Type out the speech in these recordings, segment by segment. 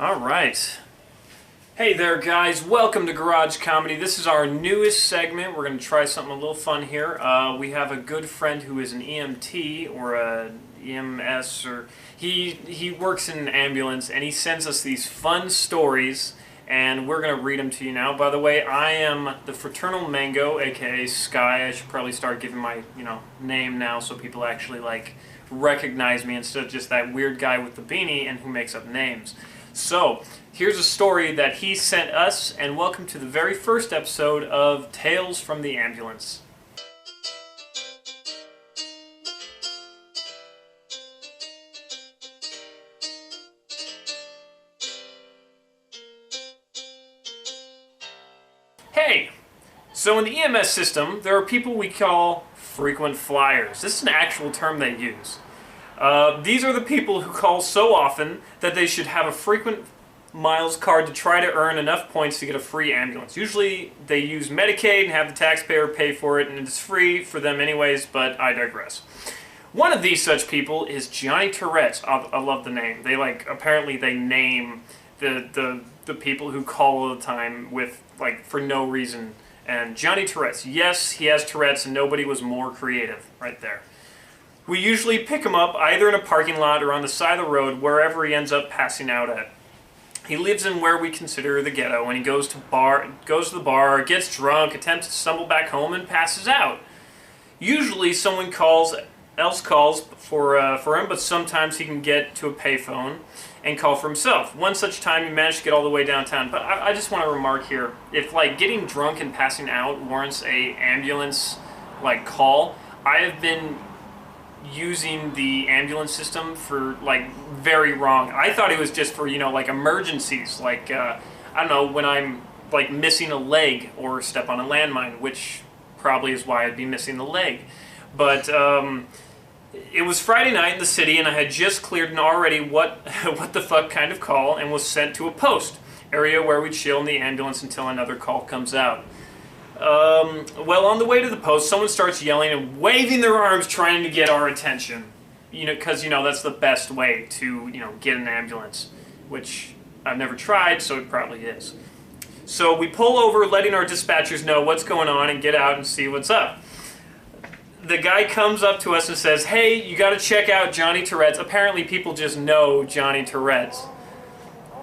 All right. Hey there, guys. Welcome to Garage Comedy. This is our newest segment. We're going to try something a little fun here. We have a good friend who is an EMT or a EMS, or he works in an ambulance, and he sends us these fun stories, and we're going to read them to you now. By the way, I am the Fraternal Mango, aka Sky. I should probably start giving my name now so people actually recognize me instead of just that weird guy with the beanie and who makes up names. So, here's a story that he sent us, and welcome to the very first episode of Tales from the Ambulance. Hey! So in the EMS system, there are people we call frequent flyers. This is an actual term they use. These are the people who call so often that they should have a frequent miles card to try to earn enough points to get a free ambulance. Usually they use Medicaid and have the taxpayer pay for it, and it's free for them anyways, but I digress. One of these such people is Johnny Tourette's. I love the name. Apparently they name the people who call all the time with, for no reason. And Johnny Tourette's. Yes, he has Tourette's, and nobody was more creative right there. We usually pick him up either in a parking lot or on the side of the road, wherever he ends up passing out at. He lives in where we consider the ghetto, and he goes to the bar, gets drunk, attempts to stumble back home, and passes out. Usually someone else calls for him, but sometimes he can get to a payphone and call for himself. One such time he managed to get all the way downtown. But I just want to remark here, if getting drunk and passing out warrants a ambulance call, I have been using the ambulance system for very wrong. I thought it was just for emergencies, I don't know, when I'm missing a leg or step on a landmine, which probably is why I'd be missing the leg. But it was Friday night in the city, and I had just cleared an already what the fuck kind of call and was sent to a post area where we chill in the ambulance until another call comes out. Well, on the way to the post, someone starts yelling and waving their arms trying to get our attention. Because, that's the best way to, get an ambulance, which I've never tried, so it probably is. So we pull over, letting our dispatchers know what's going on and get out and see what's up. The guy comes up to us and says, "Hey, you gotta check out Johnny Tourette's." Apparently people just know Johnny Tourette's.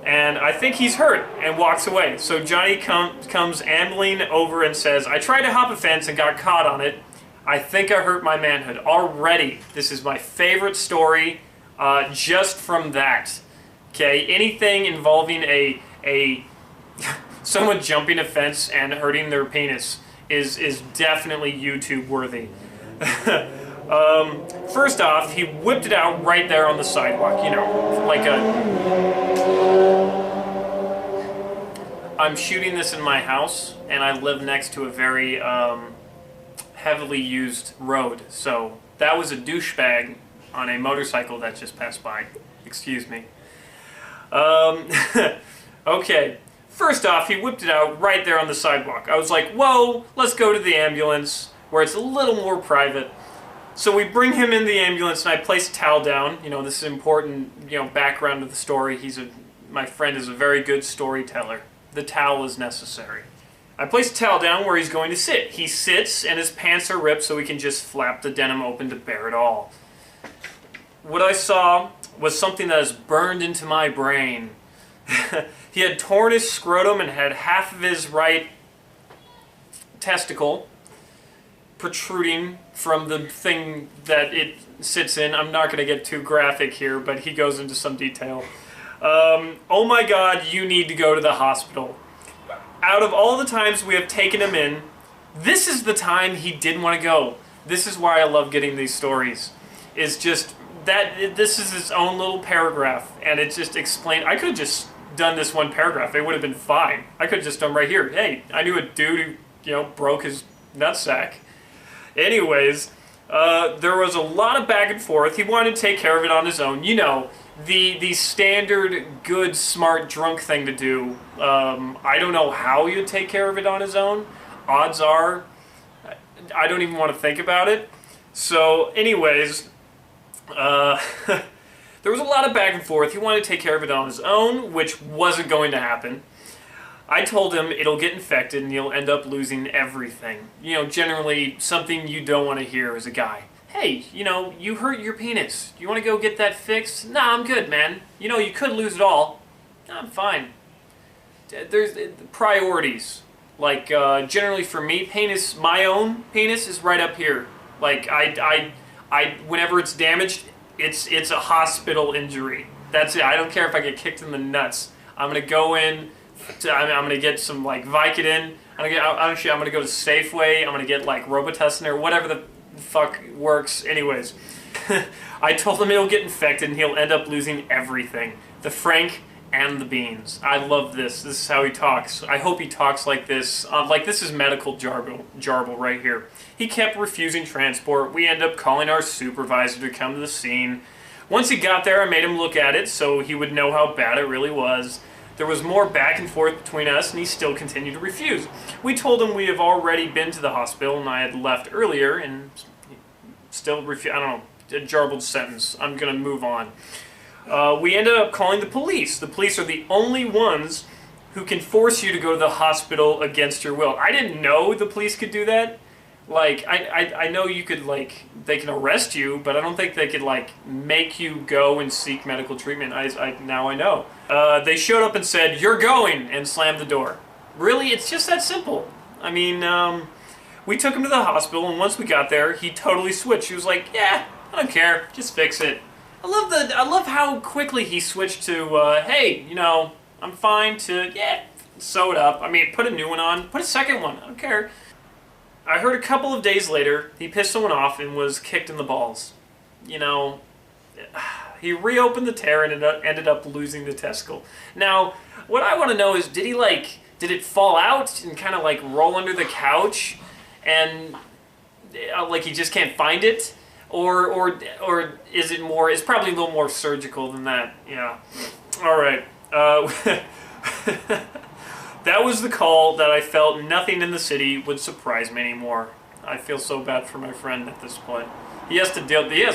And I think he's hurt, and walks away. So Johnny comes ambling over and says, "I tried to hop a fence and got caught on it. I think I hurt my manhood." Already, this is my favorite story just from that. Okay, anything involving a someone jumping a fence and hurting their penis is definitely YouTube worthy. First off, he whipped it out right there on the sidewalk, I'm shooting this in my house, and I live next to a very heavily used road, so that was a douchebag on a motorcycle that just passed by. Excuse me. Okay, first off, he whipped it out right there on the sidewalk. I was like, whoa, let's go to the ambulance, where it's a little more private. So we bring him in the ambulance, and I place a towel down. This is important, background of the story. My friend is a very good storyteller. The towel is necessary. I place a towel down where he's going to sit. He sits, and his pants are ripped, so he can just flap the denim open to bear it all. What I saw was something that is burned into my brain. He had torn his scrotum and had half of his right testicle protruding from the thing that it sits in. I'm not going to get too graphic here, but he goes into some detail. Oh my God, you need to go to the hospital. Out of all the times we have taken him in, this is the time he didn't want to go. This is why I love getting these stories. It's just that this is its own little paragraph, and it just explained. I could have just done this one paragraph. It would have been fine. I could have just done right here. Hey, I knew a dude who, broke his nutsack. Anyways, there was a lot of back and forth. He wanted to take care of it on his own. The standard good, smart, drunk thing to do. I don't know how he'd take care of it on his own. Odds are, I don't even want to think about it. So, anyways, There was a lot of back and forth. He wanted to take care of it on his own, which wasn't going to happen. I told him it'll get infected and you'll end up losing everything. You know, generally something you don't want to hear as a guy. Hey, you know, you hurt your penis. Do you want to go get that fixed? Nah, I'm good, man. You know, you could lose it all. Nah, I'm fine. There's priorities. Like, generally for me, penis, my own penis is right up here. Like, whenever it's damaged, it's a hospital injury. That's it. I don't care if I get kicked in the nuts. I'm gonna go in. I'm gonna get some like Vicodin. I'm gonna go to Safeway. I'm gonna get like Robitussin or whatever the fuck works. Anyways, I told him he'll get infected and he'll end up losing everything. The Frank and the beans. I love this. This is how he talks. I hope he talks like this. Like this is medical jarble right here. He kept refusing transport. We ended up calling our supervisor to come to the scene. Once he got there, I made him look at it so he would know how bad it really was. There was more back and forth between us, and he still continued to refuse. We told him we have already been to the hospital, and I had left earlier, and still refused. I don't know, a jarbled sentence. I'm going to move on. We ended up calling the police. The police are the only ones who can force you to go to the hospital against your will. I didn't know the police could do that. Like, I know you could, like, they can arrest you, but I don't think they could, like, make you go and seek medical treatment. Now I know. They showed up and said, "You're going," and slammed the door. Really? It's just that simple. I mean, we took him to the hospital, and once we got there, he totally switched. He was like, "Yeah, I don't care. Just fix it." I love how quickly he switched to, "Hey, you know, I'm fine," to, "Yeah, sew it up. I mean, put a new one on. Put a second one. I don't care." I heard a couple of days later, he pissed someone off and was kicked in the balls. You know, he reopened the tear and ended up losing the testicle. Now, what I want to know is, did it fall out and kind of like roll under the couch and like he just can't find it? Or is it more, it's probably a little more surgical than that. Yeah. All right. That was the call that I felt nothing in the city would surprise me anymore. I feel so bad for my friend at this point. He has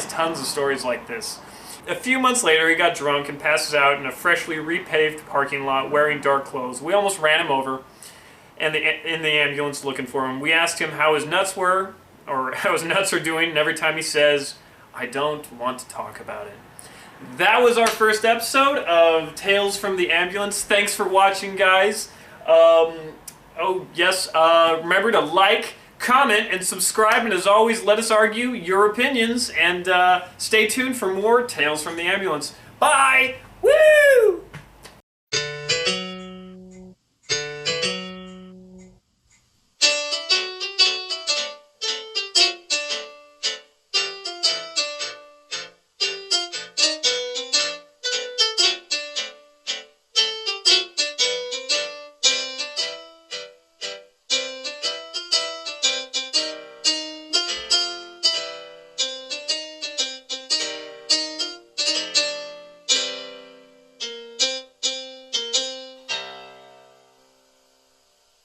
tons of stories like this. A few months later, he got drunk and passes out in a freshly repaved parking lot wearing dark clothes. We almost ran him over and in the ambulance looking for him. We asked him how his nuts were, or how his nuts are doing, and every time he says, "I don't want to talk about it." That was our first episode of Tales from the Ambulance. Thanks for watching, guys. Oh yes, remember to like, comment, and subscribe, and as always, let us argue your opinions, and stay tuned for more Tales from the Ambulance. Bye! Woo!